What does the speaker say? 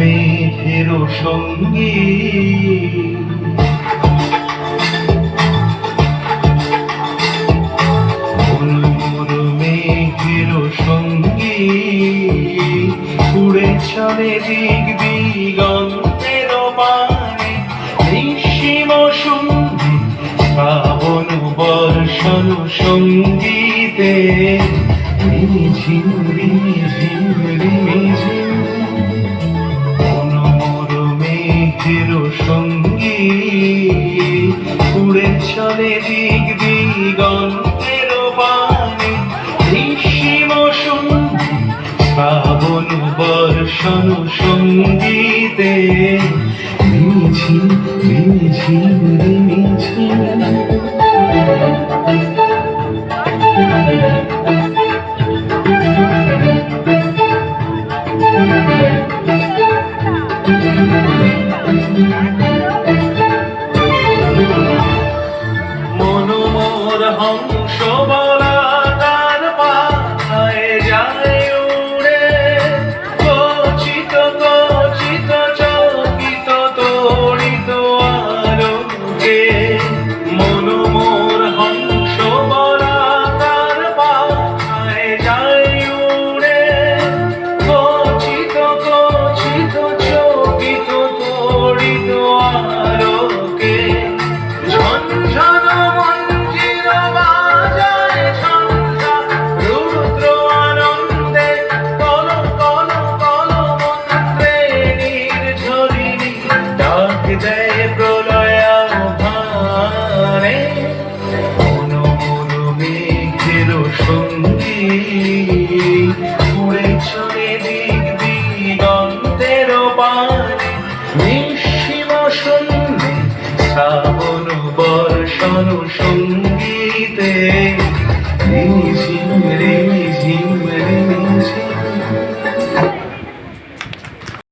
মেঘের সঙ্গী মেঘের সঙ্গী উড়ে চলে দিক দিগন্তের পানে নিঃসীম সন্ধি শ্রাবণ বর্ষণ সঙ্গীতে রিমিঝিম রিমিঝিম রিমিঝিম মেঘের সঙ্গী উড়ে চলে দিক দিগন্তের পানে নিঃসীম সন্ধি শ্রাবণ বর্ষণ সঙ্গীতে রিমিঝিম রিমিঝিম রিমিঝিম মনোমোর হংস বলা তার পায়ে যায় উড়ে কচিত কচিত চকিত তড়িত আলোকে মনোমোর হংস বলা তার পায়ে যায় উড়ে কচিত কচিত চকিত তড়িত আলোকে ঝনঝন মঞ্জির বাজায় ঝঞ্ঝা রুদ্র আনন্দে কল কল কল মন্ত্রে নির্ঝরিণী ডাক দেয় প্রলয়াভানে মনো মনো মেঘের সঙ্গী উড়ে চলে দিক দিগন্তের পানে নিঃসীম সন্ধি শ্রাবণ বর্ষণ সঙ্গীতে রিমিঝিম রিমিঝিম